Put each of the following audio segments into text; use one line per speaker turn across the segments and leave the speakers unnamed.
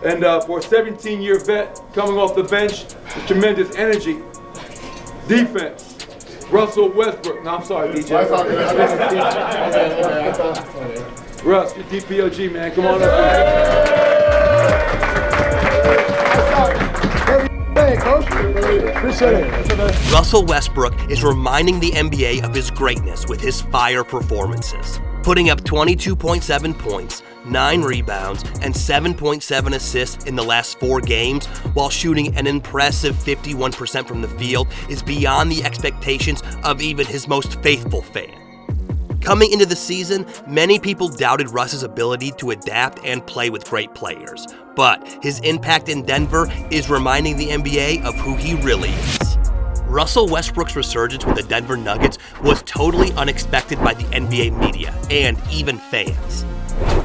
And for a 17-year vet coming off the bench with tremendous energy, defense, Russell Westbrook. No, I'm sorry, DJ. Russ, your DPOG, man. Come on up.
Russell Westbrook is reminding the NBA of his greatness with his fire performances, putting up 22.7 points, 9 rebounds, and 7.7 assists in the last 4 games, while shooting an impressive 51% from the field is beyond the expectations of even his most faithful fan. Coming into the season, many people doubted Russ's ability to adapt and play with great players, but his impact in Denver is reminding the NBA of who he really is. Russell Westbrook's resurgence with the Denver Nuggets was totally unexpected by the NBA media and even fans.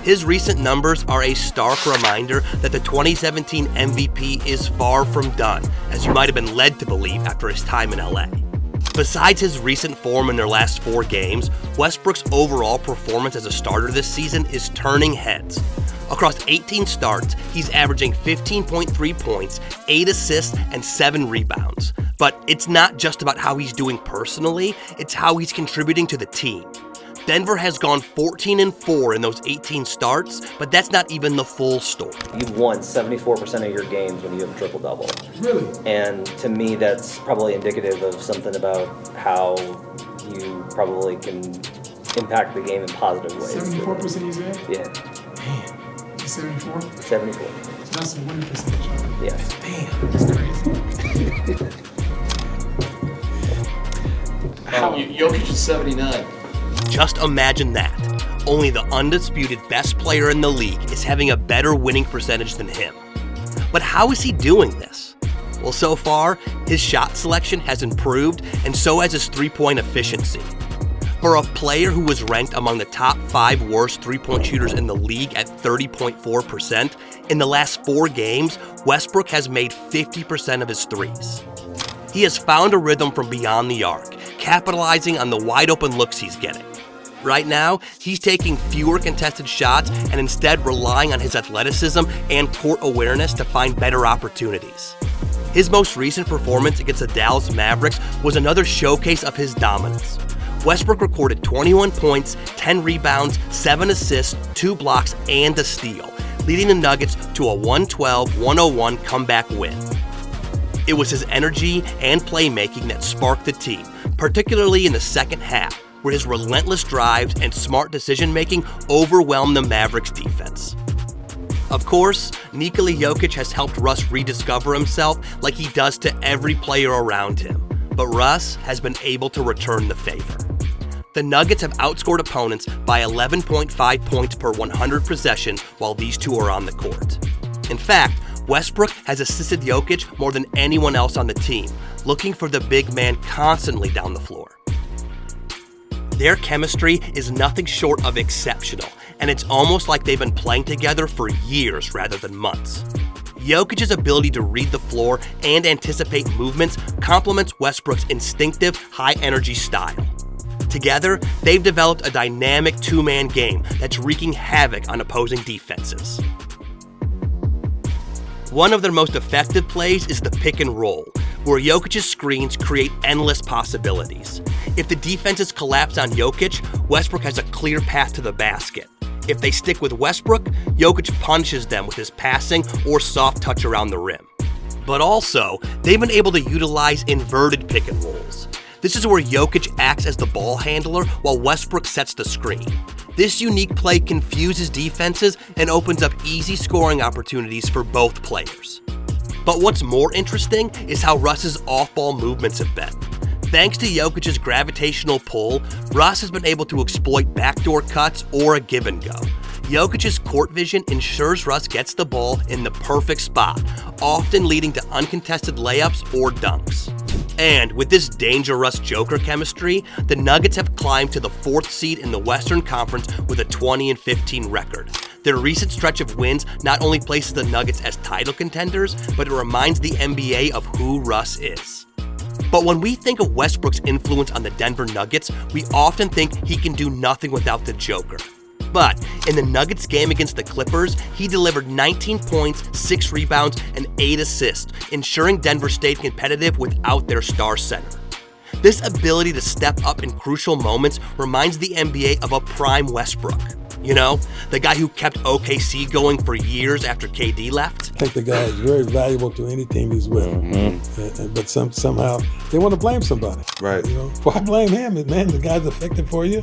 His recent numbers are a stark reminder that the 2017 MVP is far from done, as you might have been led to believe after his time in LA. Besides his recent form in their last 4 games, Westbrook's overall performance as a starter this season is turning heads. Across 18 starts, he's averaging 15.3 points, 8 assists, and 7 rebounds. But it's not just about how he's doing personally, it's how he's contributing to the team. Denver has gone 14-4 in those 18 starts, but that's not even the full story.
You've won 74% of your games when you have a triple-double.
Really?
And to me, that's probably indicative of something about how you probably can impact the game in positive ways.
74% you said?
Yeah.
Damn. 74?
74.
So that's a winning percentage.
Yes.
Damn, that's crazy.
Jokic is 79.
Just imagine that. Only the undisputed best player in the league is having a better winning percentage than him. But how is he doing this? Well, so far, his shot selection has improved, and so has his three-point efficiency. For a player who was ranked among the top 5 worst three-point shooters in the league at 30.4%, in the last 4 games, Westbrook has made 50% of his threes. He has found a rhythm from beyond the arc, capitalizing on the wide-open looks he's getting. Right now, he's taking fewer contested shots and instead relying on his athleticism and court awareness to find better opportunities. His most recent performance against the Dallas Mavericks was another showcase of his dominance. Westbrook recorded 21 points, 10 rebounds, 7 assists, 2 blocks, and a steal, leading the Nuggets to a 112-101 comeback win. It was his energy and playmaking that sparked the team, particularly in the second half, where his relentless drives and smart decision-making overwhelmed the Mavericks' defense. Of course, Nikola Jokic has helped Russ rediscover himself like he does to every player around him, but Russ has been able to return the favor. The Nuggets have outscored opponents by 11.5 points per 100 possessions while these two are on the court. In fact, Westbrook has assisted Jokic more than anyone else on the team, looking for the big man constantly down the floor. Their chemistry is nothing short of exceptional, and it's almost like they've been playing together for years rather than months. Jokic's ability to read the floor and anticipate movements complements Westbrook's instinctive, high-energy style. Together, they've developed a dynamic two-man game that's wreaking havoc on opposing defenses. One of their most effective plays is the pick and roll, where Jokic's screens create endless possibilities. If the defenses collapse on Jokic, Westbrook has a clear path to the basket. If they stick with Westbrook, Jokic punishes them with his passing or soft touch around the rim. But also, they've been able to utilize inverted pick and rolls. This is where Jokic acts as the ball handler while Westbrook sets the screen. This unique play confuses defenses and opens up easy scoring opportunities for both players. But what's more interesting is how Russ's off-ball movements have been. Thanks to Jokic's gravitational pull, Russ has been able to exploit backdoor cuts or a give and go. Jokic's court vision ensures Russ gets the ball in the perfect spot, often leading to uncontested layups or dunks. And with this dangerous Joker chemistry, the Nuggets have climbed to the 4th seed in the Western Conference with a 20-15 record. Their recent stretch of wins not only places the Nuggets as title contenders, but it reminds the NBA of who Russ is. But when we think of Westbrook's influence on the Denver Nuggets, we often think he can do nothing without the Joker. But in the Nuggets game against the Clippers, he delivered 19 points, 6 rebounds, and 8 assists, ensuring Denver stayed competitive without their star center. This ability to step up in crucial moments reminds the NBA of a prime Westbrook. You know, the guy who kept OKC going for years after KD left.
I think the guy is very valuable to any team he's with. But somehow they want to blame somebody.
Right.
You know, why blame him? Man, the guy's effective for you.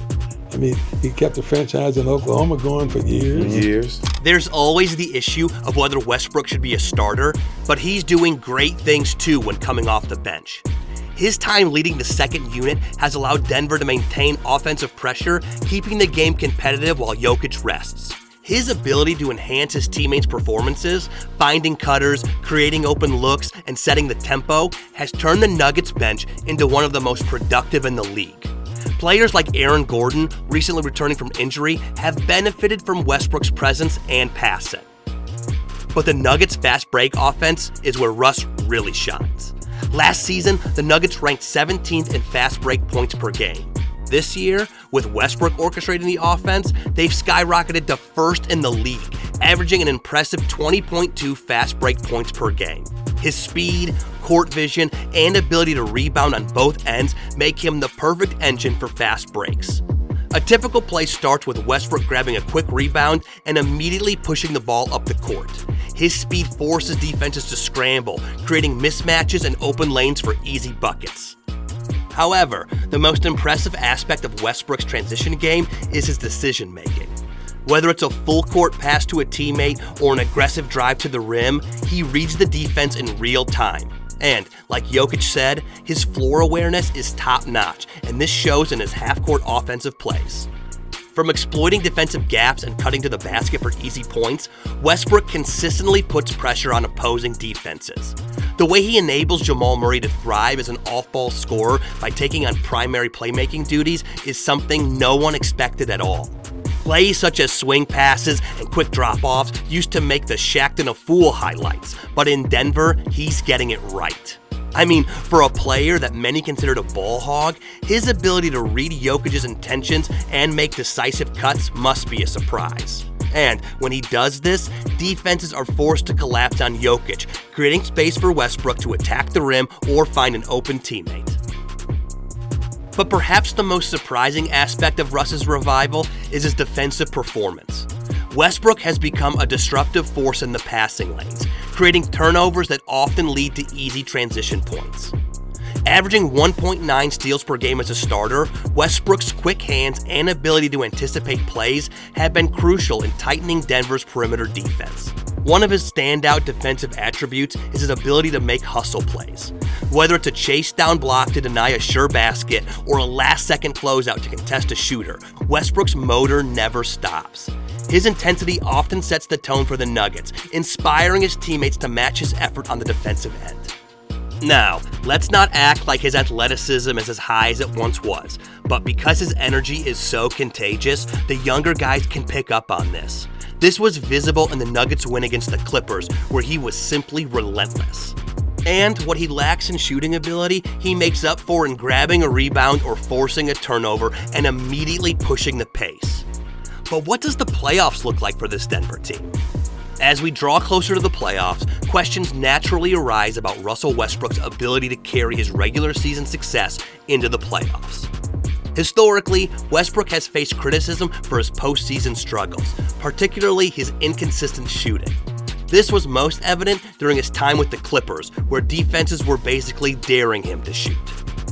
I mean, he kept the franchise in Oklahoma going for years.
There's always the issue of whether Westbrook should be a starter, but he's doing great things too when coming off the bench. His time leading the second unit has allowed Denver to maintain offensive pressure, keeping the game competitive while Jokic rests. His ability to enhance his teammates' performances, finding cutters, creating open looks, and setting the tempo has turned the Nuggets bench into one of the most productive in the league. Players like Aaron Gordon, recently returning from injury, have benefited from Westbrook's presence and passing. But the Nuggets' fast break offense is where Russ really shines. Last season, the Nuggets ranked 17th in fast break points per game. This year, with Westbrook orchestrating the offense, they've skyrocketed to first in the league, averaging an impressive 20.2 fast break points per game. His speed, court vision, and ability to rebound on both ends make him the perfect engine for fast breaks. A typical play starts with Westbrook grabbing a quick rebound and immediately pushing the ball up the court. His speed forces defenses to scramble, creating mismatches and open lanes for easy buckets. However, the most impressive aspect of Westbrook's transition game is his decision-making. Whether it's a full-court pass to a teammate or an aggressive drive to the rim, he reads the defense in real time. And, like Jokic said, his floor awareness is top-notch, and this shows in his half-court offensive plays. From exploiting defensive gaps and cutting to the basket for easy points, Westbrook consistently puts pressure on opposing defenses. The way he enables Jamal Murray to thrive as an off-ball scorer by taking on primary playmaking duties is something no one expected at all. Plays such as swing passes and quick drop-offs used to make the Shaqtin' a Fool highlights, but in Denver, he's getting it right. I mean, for a player that many considered a ball hog, his ability to read Jokic's intentions and make decisive cuts must be a surprise. And when he does this, defenses are forced to collapse on Jokic, creating space for Westbrook to attack the rim or find an open teammate. But perhaps the most surprising aspect of Russ's revival is his defensive performance. Westbrook has become a disruptive force in the passing lanes, creating turnovers that often lead to easy transition points. Averaging 1.9 steals per game as a starter, Westbrook's quick hands and ability to anticipate plays have been crucial in tightening Denver's perimeter defense. One of his standout defensive attributes is his ability to make hustle plays. Whether it's a chase down block to deny a sure basket or a last-second closeout to contest a shooter, Westbrook's motor never stops. His intensity often sets the tone for the Nuggets, inspiring his teammates to match his effort on the defensive end. Now, let's not act like his athleticism is as high as it once was, but because his energy is so contagious, the younger guys can pick up on this. This was visible in the Nuggets' win against the Clippers, where he was simply relentless. And what he lacks in shooting ability, he makes up for in grabbing a rebound or forcing a turnover and immediately pushing the pace. But what does the playoffs look like for this Denver team? As we draw closer to the playoffs, questions naturally arise about Russell Westbrook's ability to carry his regular season success into the playoffs. Historically, Westbrook has faced criticism for his postseason struggles, particularly his inconsistent shooting. This was most evident during his time with the Clippers, where defenses were basically daring him to shoot.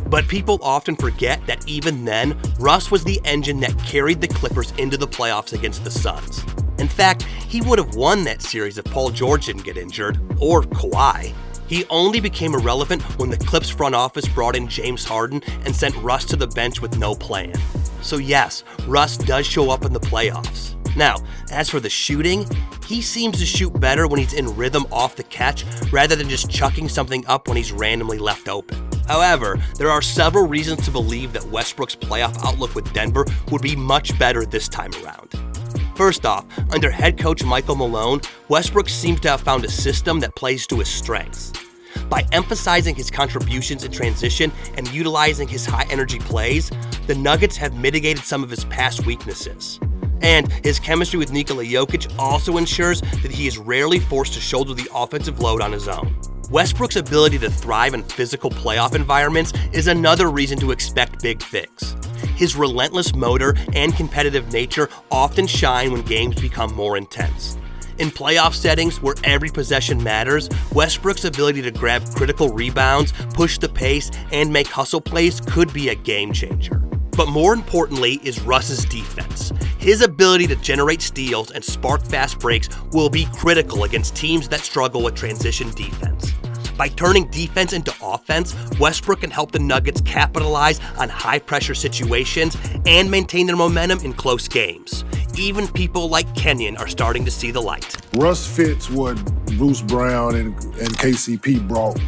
But people often forget that even then, Russ was the engine that carried the Clippers into the playoffs against the Suns. In fact, he would have won that series if Paul George didn't get injured, or Kawhi. He only became irrelevant when the Clips front office brought in James Harden and sent Russ to the bench with no plan. So yes, Russ does show up in the playoffs. Now, as for the shooting, he seems to shoot better when he's in rhythm off the catch rather than just chucking something up when he's randomly left open. However, there are several reasons to believe that Westbrook's playoff outlook with Denver would be much better this time around. First off, under head coach Michael Malone, Westbrook seems to have found a system that plays to his strengths. By emphasizing his contributions in transition and utilizing his high-energy plays, the Nuggets have mitigated some of his past weaknesses. And his chemistry with Nikola Jokic also ensures that he is rarely forced to shoulder the offensive load on his own. Westbrook's ability to thrive in physical playoff environments is another reason to expect big things. His relentless motor and competitive nature often shine when games become more intense. In playoff settings where every possession matters, Westbrook's ability to grab critical rebounds, push the pace, and make hustle plays could be a game changer. But more importantly is Russ's defense. His ability to generate steals and spark fast breaks will be critical against teams that struggle with transition defense. By turning defense into offense, Westbrook can help the Nuggets capitalize on high-pressure situations and maintain their momentum in close games. Even people like Kenyon are starting to see the light.
Russ fits what Bruce Brown and KCP brought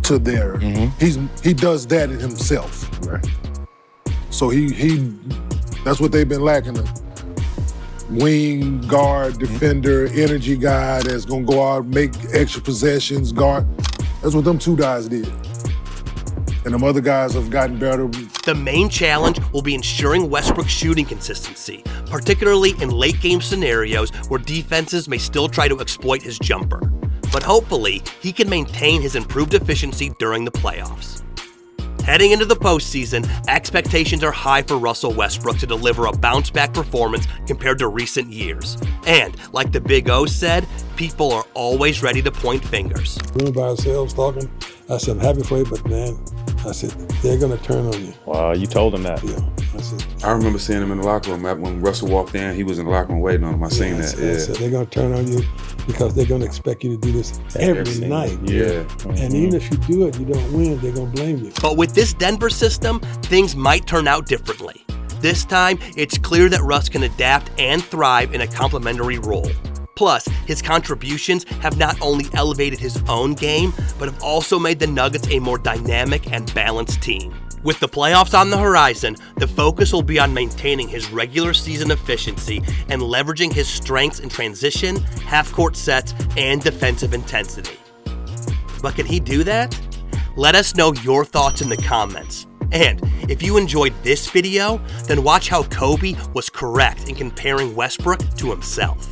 to their. He does that in himself. Right. So that's what they've been lacking. A wing, guard, defender, energy guy that's gonna go out, make extra possessions, guard. That's what them two guys did. And them other guys have gotten better.
The main challenge will be ensuring Westbrook's shooting consistency, particularly in late game scenarios where defenses may still try to exploit his jumper. But hopefully, he can maintain his improved efficiency during the playoffs. Heading into the postseason, expectations are high for Russell Westbrook to deliver a bounce-back performance compared to recent years. And, like the Big O said, people are always ready to point fingers.
We were by ourselves talking. I said, I'm happy for you, but man, I said, they're going to turn on you.
Wow, you told him that.
Yeah, I said.
I remember seeing him in the locker room. When Russell walked in, he was in the locker room waiting on him. I seen that.
I said, they're going to turn on you because they're going to expect you to do this every night.
Yeah.
And even if you do it, you don't win, they're going to blame you.
But with this Denver system, things might turn out differently. This time, it's clear that Russ can adapt and thrive in a complementary role. Plus, his contributions have not only elevated his own game, but have also made the Nuggets a more dynamic and balanced team. With the playoffs on the horizon, the focus will be on maintaining his regular season efficiency and leveraging his strengths in transition, half-court sets, and defensive intensity. But can he do that? Let us know your thoughts in the comments. And if you enjoyed this video, then watch how Kobe was correct in comparing Westbrook to himself.